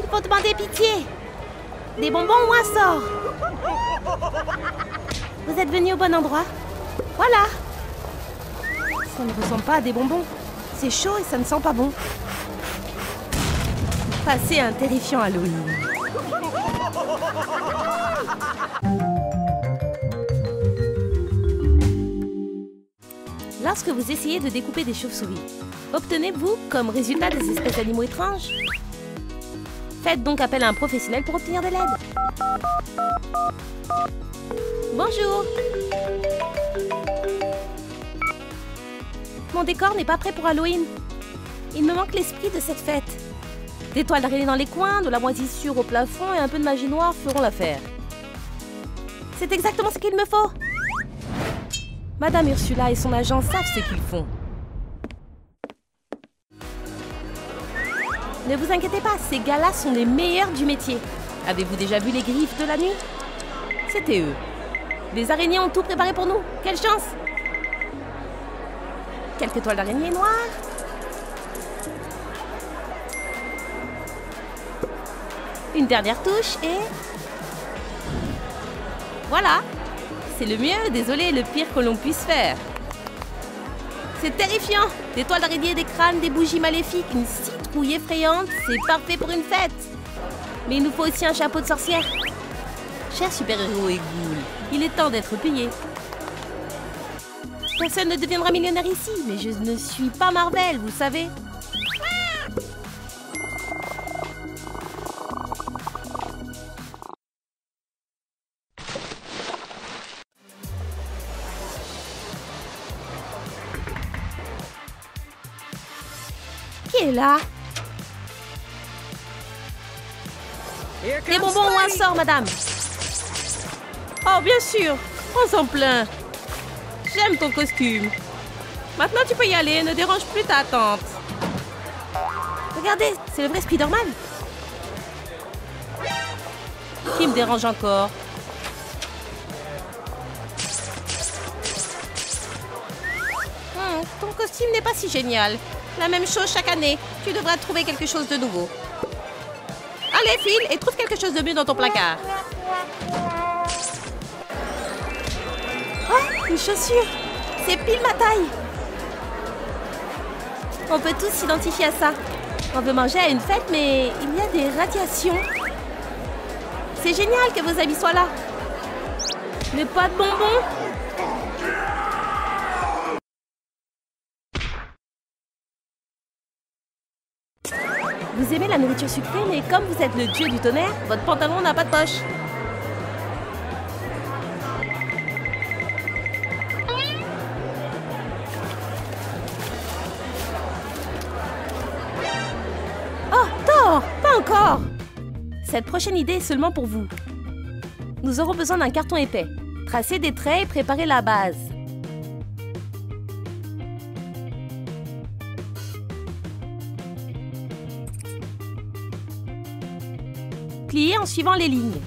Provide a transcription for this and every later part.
Il faut demander pitié. Des bonbons ou un sort? Vous êtes venu au bon endroit. Voilà. Ça ne ressemble pas à des bonbons. C'est chaud et ça ne sent pas bon. Passez un terrifiant Halloween. Lorsque vous essayez de découper des chauves-souris, obtenez-vous comme résultat des espèces d'animaux étranges? Faites donc appel à un professionnel pour obtenir de l'aide. Bonjour. Mon décor n'est pas prêt pour Halloween. Il me manque l'esprit de cette fête. Des toiles d'araignée dans les coins, de la moisissure au plafond et un peu de magie noire feront l'affaire. C'est exactement ce qu'il me faut. Madame Ursula et son agent savent ce qu'ils font. Ne vous inquiétez pas, ces gars-là sont les meilleurs du métier. Avez-vous déjà vu les griffes de la nuit? C'était eux. Les araignées ont tout préparé pour nous. Quelle chance! Quelques toiles d'araignée noires. Une dernière touche et... Voilà! C'est le mieux, désolé, le pire que l'on puisse faire. C'est terrifiant! Des toiles d'araignée, des crânes, des bougies maléfiques, une citrouille effrayante, c'est parfait pour une fête! Mais il nous faut aussi un chapeau de sorcière. Chers super-héros et ghouls, il est temps d'être payé. Personne ne deviendra millionnaire ici, mais je ne suis pas Marvel, vous savez. Qui est là? Des bonbons ou un sort, madame? Oh, bien sûr, on s'en plaint. J'aime ton costume. Maintenant, tu peux y aller, ne dérange plus ta tante. Regardez, c'est le vrai Spider-Man. Qui me dérange encore? Ton costume n'est pas si génial. La même chose chaque année. Tu devrais trouver quelque chose de nouveau. Allez, file et trouve quelque chose de mieux dans ton placard. Oh, une chaussure. C'est pile ma taille. On peut tous s'identifier à ça. On veut manger à une fête, mais il y a des radiations. C'est génial que vos amis soient là. Mais pas de bonbons. Vous aimez la nourriture sucrée, mais comme vous êtes le dieu du tonnerre, votre pantalon n'a pas de poche. Oh, Thor, pas encore! Cette prochaine idée est seulement pour vous. Nous aurons besoin d'un carton épais. Tracez des traits et préparez la base. Pliez en suivant les lignes.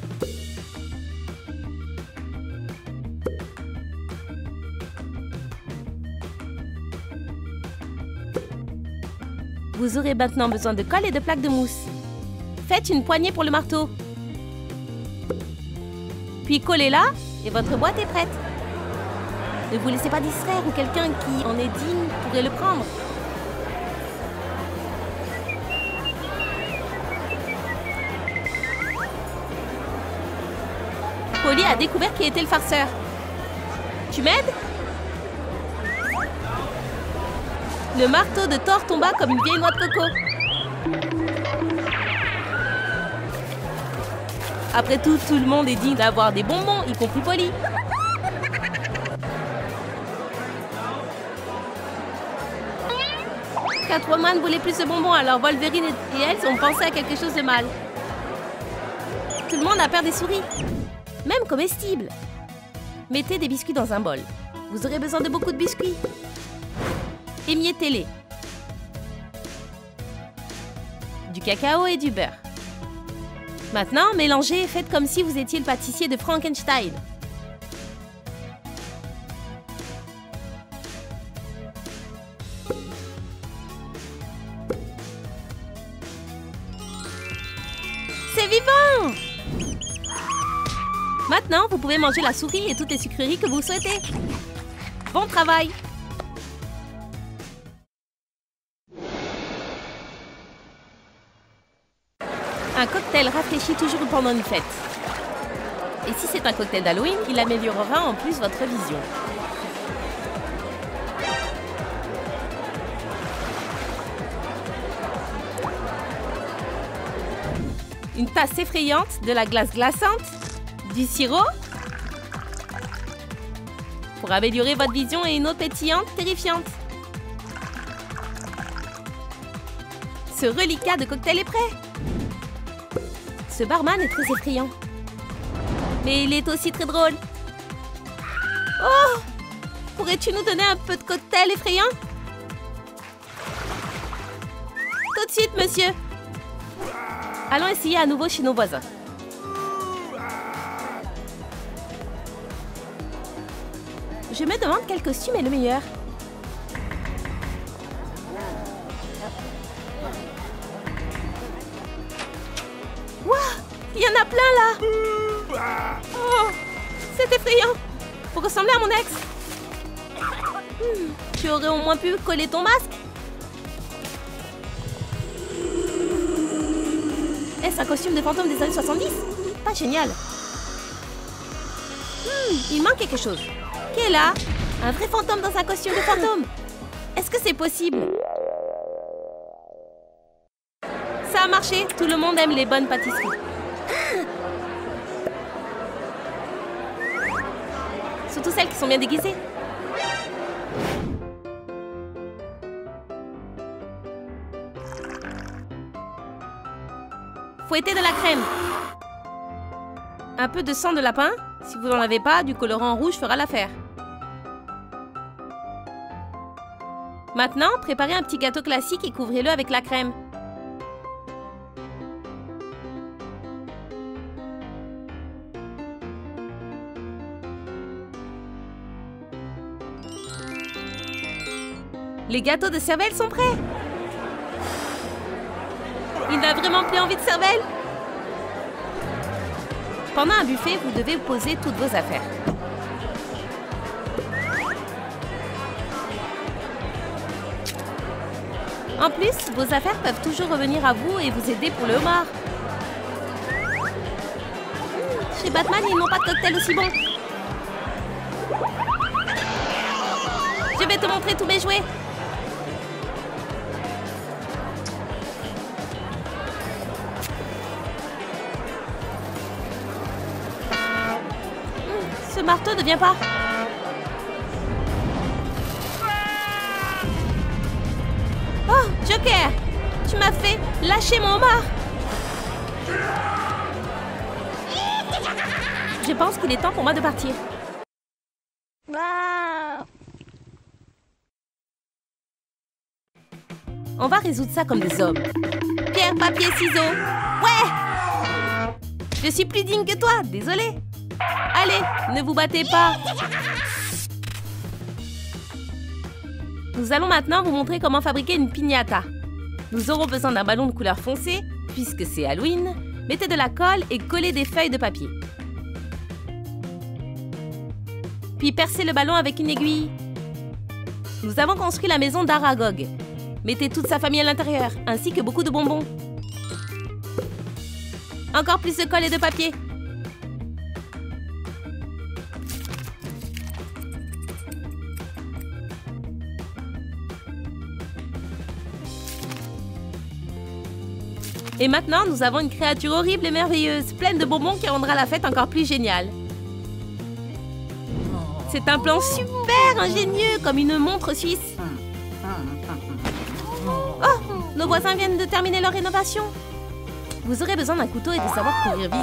Vous aurez maintenant besoin de colle et de plaques de mousse. Faites une poignée pour le marteau. Puis collez-la et votre boîte est prête. Ne vous laissez pas distraire ou quelqu'un qui en est digne pourrait le prendre. Polly a découvert qui était le farceur. Tu m'aides? Le marteau de Thor tomba comme une vieille noix de coco. Après tout, tout le monde est digne d'avoir des bonbons, y compris Polly. Catwoman voulait plus de bonbons, alors Wolverine et elle ont pensé à quelque chose de mal. Tout le monde a peur des souris. Même comestibles. Mettez des biscuits dans un bol. Vous aurez besoin de beaucoup de biscuits. Émiettez-les. Du cacao et du beurre. Maintenant, mélangez et faites comme si vous étiez le pâtissier de Frankenstein. vivant! Maintenant, vous pouvez manger la souris et toutes les sucreries que vous souhaitez. Bon travail! Un cocktail rafraîchit toujours pendant une fête. Et si c'est un cocktail d'Halloween, il améliorera en plus votre vision. Une tasse effrayante, de la glace glaçante, du sirop. Pour améliorer votre vision et une eau pétillante terrifiante. Ce reliquat de cocktail est prêt. Ce barman est très effrayant. Mais il est aussi très drôle. Oh! Pourrais-tu nous donner un peu de cocktail effrayant? Tout de suite, monsieur. Allons essayer à nouveau chez nos voisins. Je me demande quel costume est le meilleur. Waouh! Il y en a plein là! Oh! C'est effrayant! Pour ressembler à mon ex! Tu aurais au moins pu coller ton masque? Est-ce un costume de fantôme des années 70? Pas génial! Il manque quelque chose. Qui est là? Un vrai fantôme dans un costume de fantôme? Est-ce que c'est possible? Ça a marché! Tout le monde aime les bonnes pâtisseries. Surtout celles qui sont bien déguisées. Fouettez de la crème. Un peu de sang de lapin. Si vous n'en avez pas, du colorant rouge fera l'affaire. Maintenant, préparez un petit gâteau classique et couvrez-le avec la crème. Les gâteaux de cervelle sont prêts. Il n'a vraiment plus envie de cervelle. Pendant un buffet, vous devez poser toutes vos affaires. En plus, vos affaires peuvent toujours revenir à vous et vous aider pour le homard. Chez Batman, ils n'ont pas de cocktail aussi bon. Je vais te montrer tous mes jouets. Ce marteau ne vient pas. Oh, Joker! Tu m'as fait lâcher mon homard. Je pense qu'il est temps pour moi de partir. On va résoudre ça comme des hommes. Pierre, papier, ciseaux. Ouais! Je suis plus digne que toi, désolée. Allez, ne vous battez pas. Nous allons maintenant vous montrer comment fabriquer une piñata. Nous aurons besoin d'un ballon de couleur foncée, puisque c'est Halloween. Mettez de la colle et collez des feuilles de papier. Puis percez le ballon avec une aiguille. Nous avons construit la maison d'Aragog. Mettez toute sa famille à l'intérieur, ainsi que beaucoup de bonbons. Encore plus de colle et de papier. Et maintenant, nous avons une créature horrible et merveilleuse, pleine de bonbons qui rendra la fête encore plus géniale. C'est un plan super ingénieux, comme une montre suisse. Oh, nos voisins viennent de terminer leur rénovation. Vous aurez besoin d'un couteau et de savoir courir vite.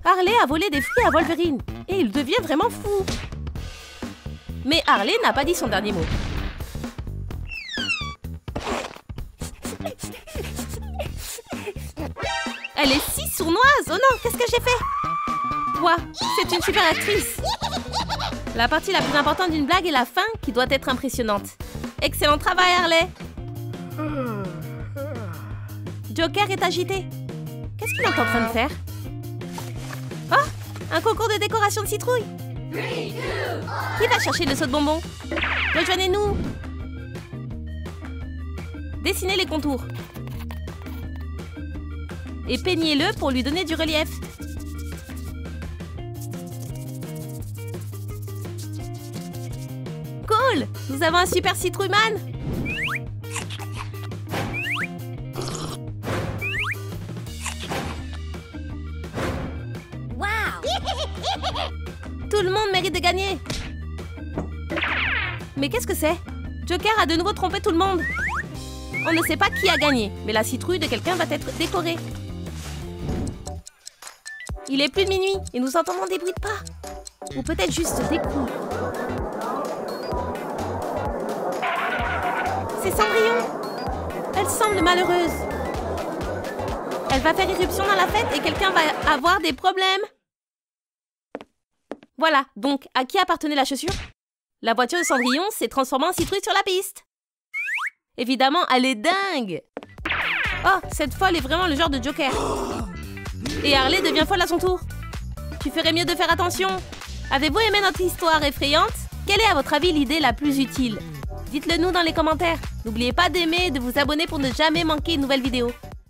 Harley a volé des fruits à Wolverine et il devient vraiment fou. Mais Harley n'a pas dit son dernier mot. Elle est si sournoise. Oh non, qu'est-ce que j'ai fait? Toi, c'est une super actrice. La partie la plus importante d'une blague est la fin qui doit être impressionnante. Excellent travail, Harley. Joker est agité. Qu'est-ce qu'il est en train de faire? Oh, un concours de décoration de citrouille. Qui va chercher le seau de bonbons? Rejoignez-nous. Dessinez les contours. Et peignez-le pour lui donner du relief. Cool! Nous avons un super citrouille-man! Tout le monde mérite de gagner! Mais qu'est-ce que c'est? Joker a de nouveau trompé tout le monde! On ne sait pas qui a gagné, mais la citrouille de quelqu'un va être décorée. Il est plus de minuit et nous entendons des bruits de pas. Ou peut-être juste des coups. C'est Cendrillon! Elle semble malheureuse. Elle va faire irruption dans la fête et quelqu'un va avoir des problèmes. Voilà, donc à qui appartenait la chaussure? La voiture de Cendrillon s'est transformée en citrouille sur la piste. Évidemment, elle est dingue. Oh, cette folle est vraiment le genre de Joker. Et Harley devient folle à son tour. Tu ferais mieux de faire attention. Avez-vous aimé notre histoire effrayante? Quelle est à votre avis l'idée la plus utile? Dites-le nous dans les commentaires. N'oubliez pas d'aimer et de vous abonner pour ne jamais manquer une nouvelle vidéo.